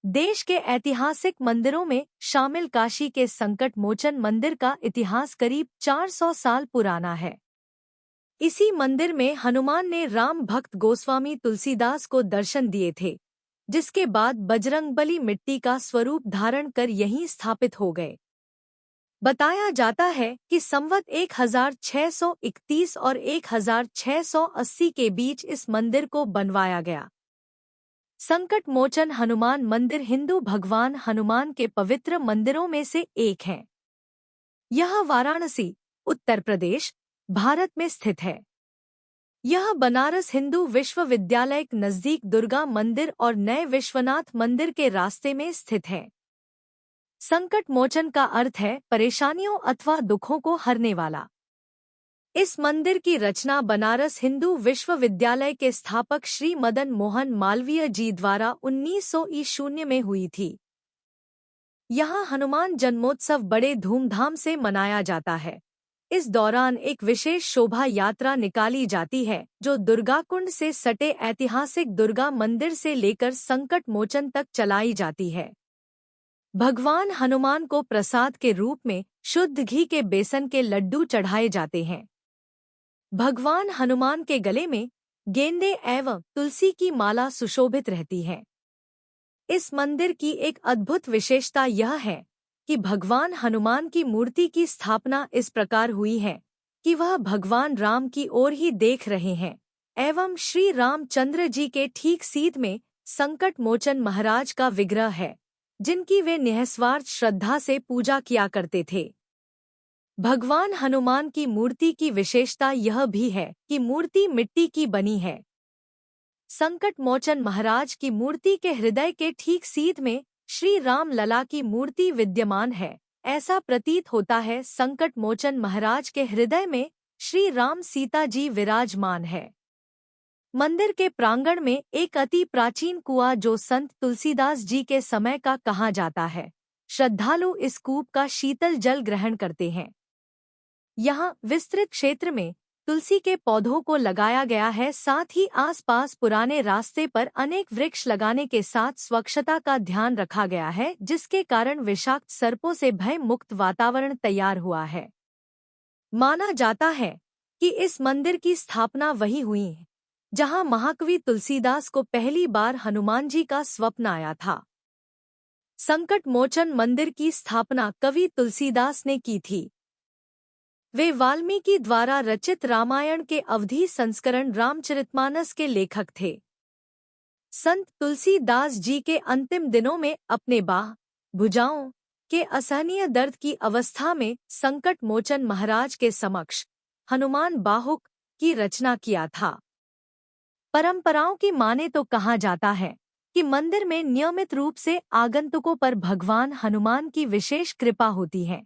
देश के ऐतिहासिक मंदिरों में शामिल काशी के संकट मोचन मंदिर का इतिहास करीब 400 साल पुराना है। इसी मंदिर में हनुमान ने राम भक्त गोस्वामी तुलसीदास को दर्शन दिए थे, जिसके बाद बजरंगबली मिट्टी का स्वरूप धारण कर यहीं स्थापित हो गए। बताया जाता है कि संवत 1631 और 1680 के बीच इस मंदिर को बनवाया गया। संकट मोचन हनुमान मंदिर हिंदू भगवान हनुमान के पवित्र मंदिरों में से एक है। यह वाराणसी, उत्तर प्रदेश, भारत में स्थित है। यह बनारस हिंदू विश्वविद्यालय के नजदीक दुर्गा मंदिर और नए विश्वनाथ मंदिर के रास्ते में स्थित है। संकट मोचन का अर्थ है परेशानियों अथवा दुखों को हरने वाला। इस मंदिर की रचना बनारस हिंदू विश्वविद्यालय के स्थापक श्री मदन मोहन मालवीय जी द्वारा 1900 ईस्वी में हुई थी। यहाँ हनुमान जन्मोत्सव बड़े धूमधाम से मनाया जाता है। इस दौरान एक विशेष शोभा यात्रा निकाली जाती है, जो दुर्गाकुंड से सटे ऐतिहासिक दुर्गा मंदिर से लेकर संकट मोचन तक चलाई जाती है। भगवान हनुमान को प्रसाद के रूप में शुद्ध घी के बेसन के लड्डू चढ़ाए जाते हैं। भगवान हनुमान के गले में गेंदे एवं तुलसी की माला सुशोभित रहती है। इस मंदिर की एक अद्भुत विशेषता यह है कि भगवान हनुमान की मूर्ति की स्थापना इस प्रकार हुई है कि वह भगवान राम की ओर ही देख रहे हैं एवं श्री रामचंद्र जी के ठीक सीध में संकट मोचन महाराज का विग्रह है, जिनकी वे निःस्वार्थ श्रद्धा से पूजा किया करते थे। भगवान हनुमान की मूर्ति की विशेषता यह भी है कि मूर्ति मिट्टी की बनी है। संकट मोचन महाराज की मूर्ति के हृदय के ठीक सीध में श्री राम लला की मूर्ति विद्यमान है। ऐसा प्रतीत होता है संकट मोचन महाराज के हृदय में श्री राम सीता जी विराजमान है। मंदिर के प्रांगण में एक अति प्राचीन कुआं जो संत तुलसीदास जी के समय का कहा जाता है। श्रद्धालु इस कूप का शीतल जल ग्रहण करते हैं। यहाँ विस्तृत क्षेत्र में तुलसी के पौधों को लगाया गया है। साथ ही आसपास पुराने रास्ते पर अनेक वृक्ष लगाने के साथ स्वच्छता का ध्यान रखा गया है, जिसके कारण विषाक्त सर्पों से भय मुक्त वातावरण तैयार हुआ है। माना जाता है कि इस मंदिर की स्थापना वही हुई है जहां महाकवि तुलसीदास को पहली बार हनुमान जी का स्वप्न आया था। संकट मोचन मंदिर की स्थापना कवि तुलसीदास ने की थी। वे वाल्मीकि द्वारा रचित रामायण के अवधी संस्करण रामचरितमानस के लेखक थे। संत तुलसीदास जी के अंतिम दिनों में अपने बाह, भुजाओं के असहनीय दर्द की अवस्था में संकट मोचन महाराज के समक्ष हनुमान बाहुक की रचना किया था। परंपराओं की माने तो कहा जाता है कि मंदिर में नियमित रूप से आगंतुकों पर भगवान हनुमान की विशेष कृपा होती है।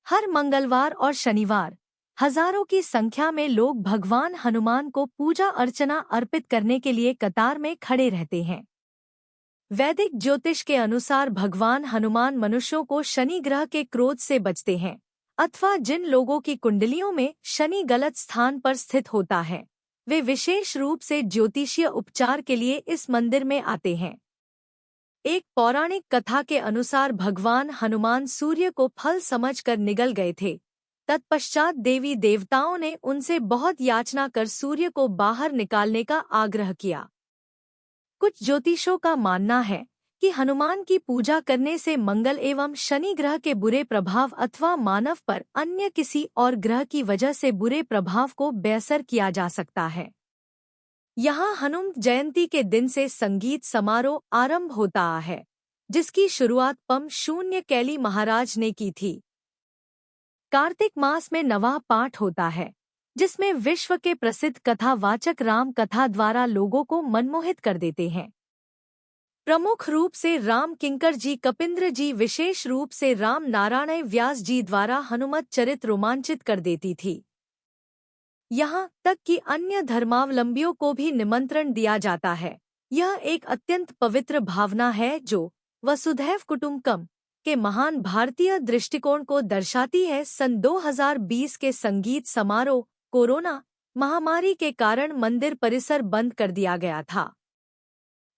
हर मंगलवार और शनिवार हजारों की संख्या में लोग भगवान हनुमान को पूजा अर्चना अर्पित करने के लिए कतार में खड़े रहते हैं। वैदिक ज्योतिष के अनुसार भगवान हनुमान मनुष्यों को शनि ग्रह के क्रोध से बचते हैं, अथवा जिन लोगों की कुंडलियों में शनि गलत स्थान पर स्थित होता है, वे विशेष रूप से ज्योतिषीय उपचार के लिए इस मंदिर में आते हैं। एक पौराणिक कथा के अनुसार भगवान हनुमान सूर्य को फल समझकर निगल गए थे। तत्पश्चात देवी देवताओं ने उनसे बहुत याचना कर सूर्य को बाहर निकालने का आग्रह किया। कुछ ज्योतिषों का मानना है कि हनुमान की पूजा करने से मंगल एवं शनि ग्रह के बुरे प्रभाव अथवा मानव पर अन्य किसी और ग्रह की वजह से बुरे प्रभाव को बेअसर किया जा सकता है। यहाँ हनुम जयंती के दिन से संगीत समारोह आरंभ होता है, जिसकी शुरुआत पम शून्य कैली महाराज ने की थी। कार्तिक मास में नवाह पाठ होता है, जिसमें विश्व के प्रसिद्ध कथावाचक राम कथा द्वारा लोगों को मनमोहित कर देते हैं। प्रमुख रूप से राम किंकर जी, कपिंद्र जी, विशेष रूप से राम नारायण व्यास जी द्वारा हनुमत चरित रोमांचित कर देती थी। यहाँ तक कि अन्य धर्मावलंबियों को भी निमंत्रण दिया जाता है। यह एक अत्यंत पवित्र भावना है जो वसुधैव कुटुंबकम के महान भारतीय दृष्टिकोण को दर्शाती है। सन 2020 के संगीत समारोह कोरोना महामारी के कारण मंदिर परिसर बंद कर दिया गया था।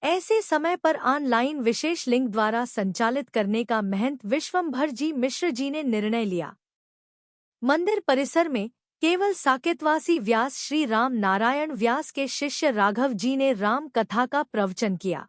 ऐसे समय पर ऑनलाइन विशेष लिंक द्वारा संचालित करने का महंत विश्वंभर जी मिश्र जी ने निर्णय लिया। मंदिर परिसर में केवल साकेतवासी व्यास श्री राम नारायण व्यास के शिष्य राघव जी ने राम कथा का प्रवचन किया।